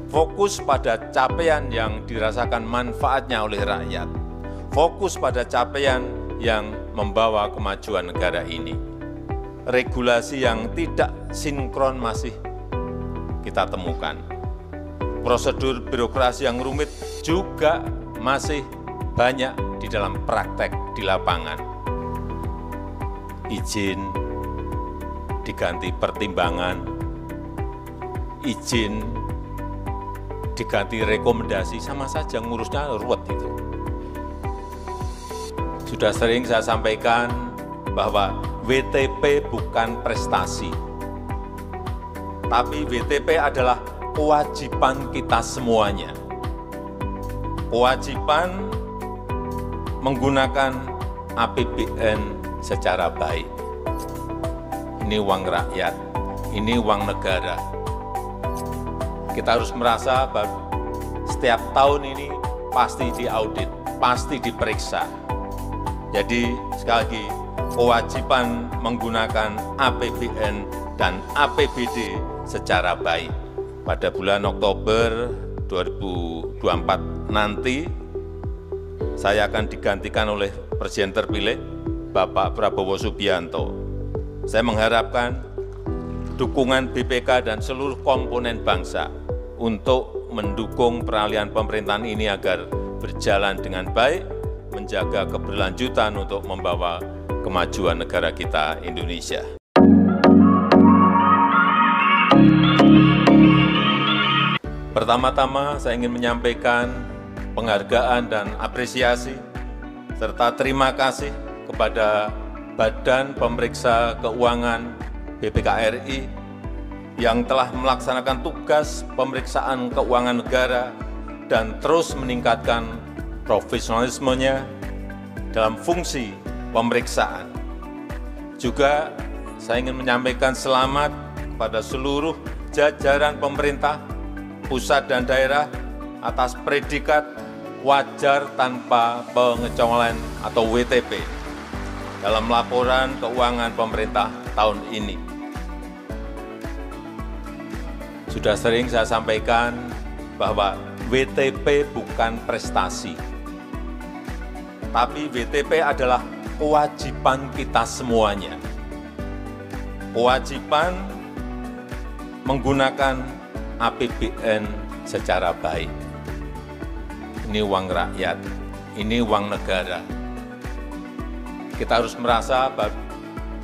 fokus pada capaian yang dirasakan manfaatnya oleh rakyat, fokus pada capaian yang membawa kemajuan negara ini. Regulasi yang tidak sinkron masih kita temukan. Prosedur birokrasi yang rumit juga masih banyak di dalam praktek di lapangan. Izin diganti pertimbangan, izin diganti rekomendasi, sama saja ngurusnya ruwet itu. Sudah sering saya sampaikan bahwa WTP bukan prestasi, tapi WTP adalah kewajiban kita semuanya. Kewajiban menggunakan APBN secara baik. Ini uang rakyat, ini uang negara. Kita harus merasa bahwa setiap tahun ini pasti diaudit, pasti diperiksa. Jadi sekali lagi, kewajiban menggunakan APBN dan APBD secara baik. Pada bulan Oktober 2024 nanti, saya akan digantikan oleh Presiden terpilih, Bapak Prabowo Subianto. Saya mengharapkan dukungan BPK dan seluruh komponen bangsa untuk mendukung peralihan pemerintahan ini agar berjalan dengan baik, menjaga keberlanjutan untuk membawa kemajuan negara kita Indonesia. Pertama-tama saya ingin menyampaikan penghargaan dan apresiasi serta terima kasih kepada Badan Pemeriksa Keuangan BPK RI yang telah melaksanakan tugas pemeriksaan keuangan negara dan terus meningkatkan profesionalismenya dalam fungsi pemeriksaan. Juga saya ingin menyampaikan selamat kepada seluruh jajaran pemerintah, pusat dan daerah atas predikat wajar tanpa pengecualian atau WTP dalam laporan keuangan pemerintah tahun ini. Sudah sering saya sampaikan bahwa WTP bukan prestasi, tapi WTP adalah kewajiban kita semuanya. Kewajiban menggunakan APBN secara baik. Ini uang rakyat, ini uang negara. Kita harus merasa bahwa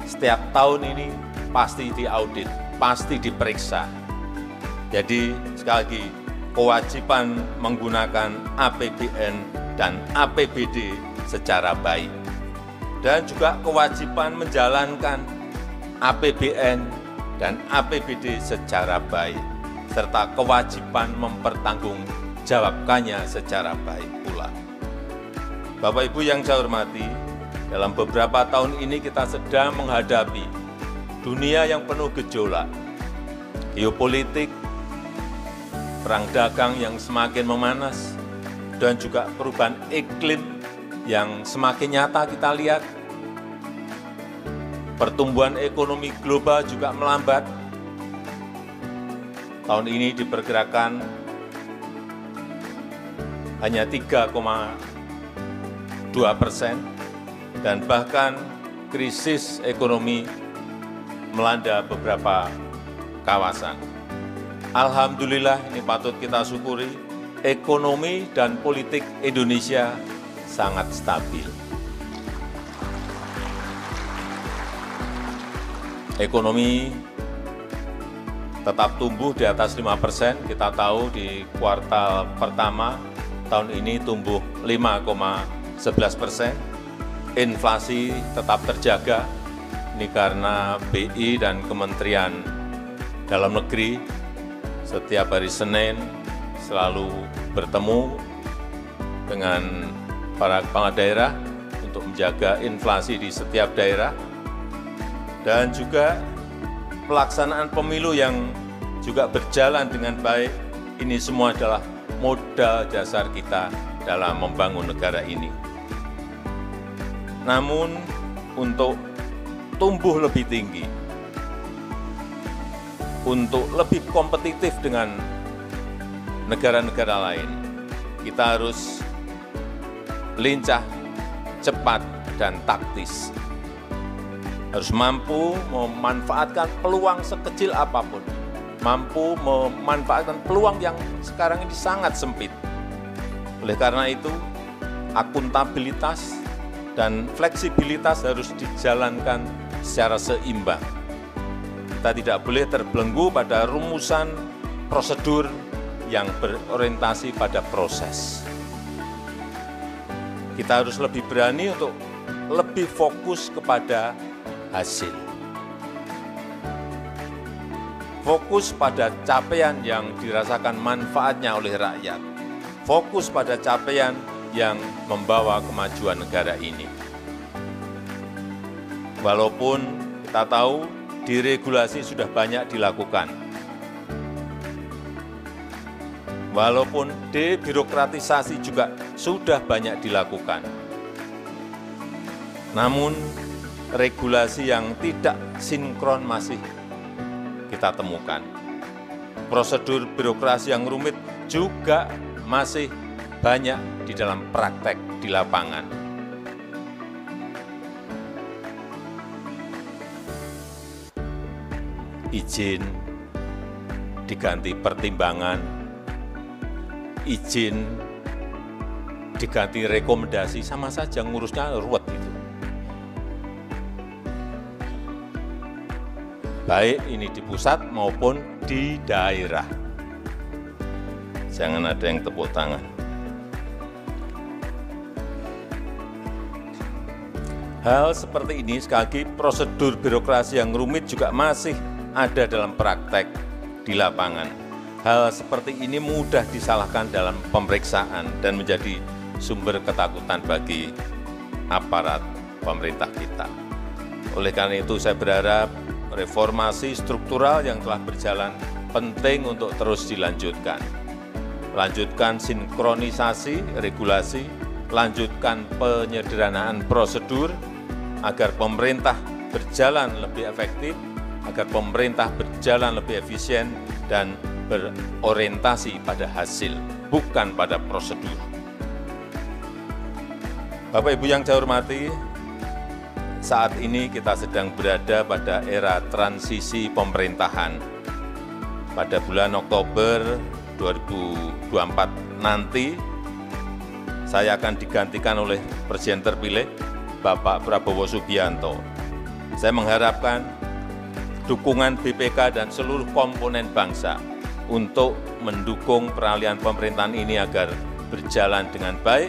setiap tahun ini pasti diaudit, pasti diperiksa. Jadi sekali lagi, kewajiban menggunakan APBN dan APBD secara baik. Dan juga kewajiban menjalankan APBN dan APBD secara baik, serta kewajiban mempertanggungjawabkannya secara baik pula. Bapak Ibu yang saya hormati, dalam beberapa tahun ini kita sedang menghadapi dunia yang penuh gejolak, geopolitik, perang dagang yang semakin memanas, dan juga perubahan iklim yang semakin nyata kita lihat. Pertumbuhan ekonomi global juga melambat. Tahun ini diperkirakan hanya 3,2%. Dan bahkan krisis ekonomi melanda beberapa kawasan. Alhamdulillah, ini patut kita syukuri, ekonomi dan politik Indonesia sangat stabil. Ekonomi tetap tumbuh di atas 5%, kita tahu di kuartal pertama tahun ini tumbuh 5,11%. Inflasi tetap terjaga, ini karena BI dan Kementerian Dalam Negeri setiap hari Senin selalu bertemu dengan para kepala daerah untuk menjaga inflasi di setiap daerah, dan juga pelaksanaan pemilu yang juga berjalan dengan baik. Ini semua adalah modal dasar kita dalam membangun negara ini. Namun untuk tumbuh lebih tinggi, untuk lebih kompetitif dengan negara-negara lain. Kita harus lincah, cepat, dan taktis. Harus mampu memanfaatkan peluang sekecil apapun, mampu memanfaatkan peluang yang sekarang ini sangat sempit. Oleh karena itu, akuntabilitas dan fleksibilitas harus dijalankan secara seimbang. Kita tidak boleh terbelenggu pada rumusan prosedur yang berorientasi pada proses. Kita harus lebih berani untuk lebih fokus kepada hasil. Fokus pada capaian yang dirasakan manfaatnya oleh rakyat. Fokus pada capaian yang membawa kemajuan negara ini. Walaupun kita tahu deregulasi sudah banyak dilakukan. Walaupun debirokratisasi juga sudah banyak dilakukan. Namun, regulasi yang tidak sinkron masih kita temukan. Prosedur birokrasi yang rumit juga masih banyak di dalam praktek di lapangan. Izin diganti pertimbangan, izin diganti rekomendasi, sama saja ngurusnya ruwet itu. Baik ini di pusat maupun di daerah. Jangan ada yang tepuk tangan. Hal seperti ini, sekali lagi, prosedur birokrasi yang rumit juga masih ada dalam praktek di lapangan. Hal seperti ini mudah disalahkan dalam pemeriksaan dan menjadi sumber ketakutan bagi aparat pemerintah kita. Oleh karena itu, saya berharap reformasi struktural yang telah berjalan penting untuk terus dilanjutkan. Lanjutkan sinkronisasi regulasi, lanjutkan penyederhanaan prosedur, agar pemerintah berjalan lebih efektif, agar pemerintah berjalan lebih efisien dan berorientasi pada hasil, bukan pada prosedur. Bapak Ibu yang saya hormati, saat ini kita sedang berada pada era transisi pemerintahan. Pada bulan Oktober 2024 nanti, saya akan digantikan oleh Presiden terpilih, Bapak Prabowo Subianto. Saya mengharapkan dukungan BPK dan seluruh komponen bangsa untuk mendukung peralihan pemerintahan ini agar berjalan dengan baik,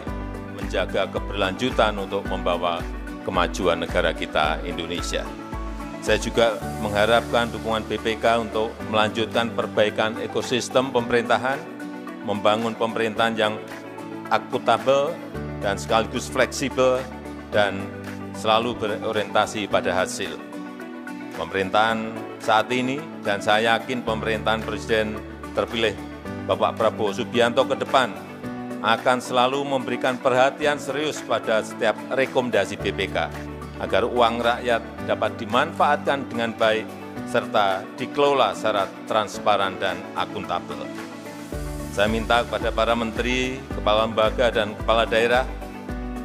menjaga keberlanjutan untuk membawa kemajuan negara kita Indonesia. Saya juga mengharapkan dukungan BPK untuk melanjutkan perbaikan ekosistem pemerintahan, membangun pemerintahan yang akuntabel dan sekaligus fleksibel dan selalu berorientasi pada hasil. Pemerintahan saat ini dan saya yakin pemerintahan Presiden terpilih Bapak Prabowo Subianto ke depan akan selalu memberikan perhatian serius pada setiap rekomendasi BPK agar uang rakyat dapat dimanfaatkan dengan baik serta dikelola secara transparan dan akuntabel. Saya minta kepada para menteri, kepala lembaga, dan kepala daerah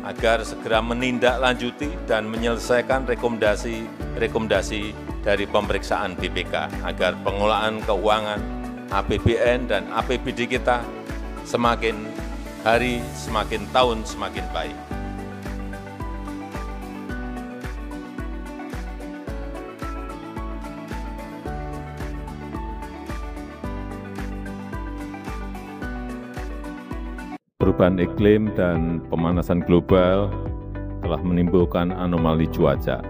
agar segera menindaklanjuti dan menyelesaikan rekomendasi dari pemeriksaan BPK agar pengelolaan keuangan APBN dan APBD kita semakin hari, semakin tahun, semakin baik. Perubahan iklim dan pemanasan global telah menimbulkan anomali cuaca,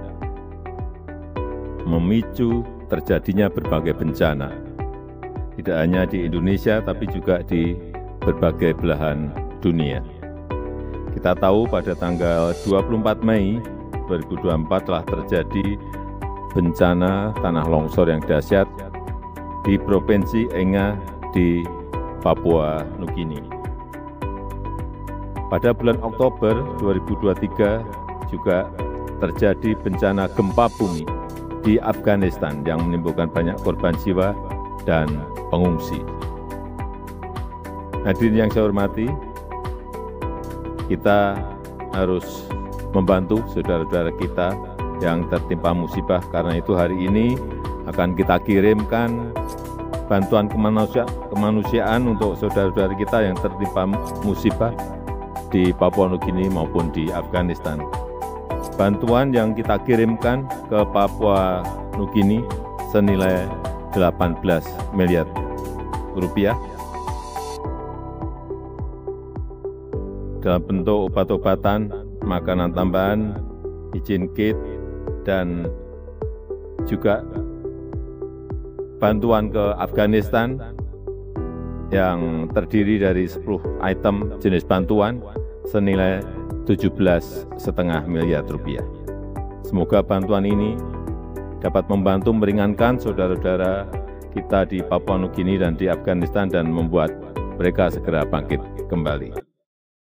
memicu terjadinya berbagai bencana, tidak hanya di Indonesia tapi juga di berbagai belahan dunia. Kita tahu pada tanggal 24 Mei 2024 telah terjadi bencana tanah longsor yang dahsyat di Provinsi Enga di Papua Nugini. Pada bulan Oktober 2023 juga terjadi bencana gempa bumi di Afghanistan yang menimbulkan banyak korban jiwa dan pengungsi. Hadirin yang saya hormati, kita harus membantu saudara-saudara kita yang tertimpa musibah. Karena itu hari ini akan kita kirimkan bantuan kemanusiaan untuk saudara-saudara kita yang tertimpa musibah di Papua Nugini maupun di Afghanistan. Bantuan yang kita kirimkan ke Papua Nugini senilai 18 miliar rupiah dalam bentuk obat-obatan, makanan tambahan, izin kit, dan juga bantuan ke Afghanistan yang terdiri dari 10 item jenis bantuan senilai 17,5 miliar rupiah. Semoga bantuan ini dapat membantu meringankan saudara-saudara kita di Papua Nugini dan di Afghanistan dan membuat mereka segera bangkit kembali.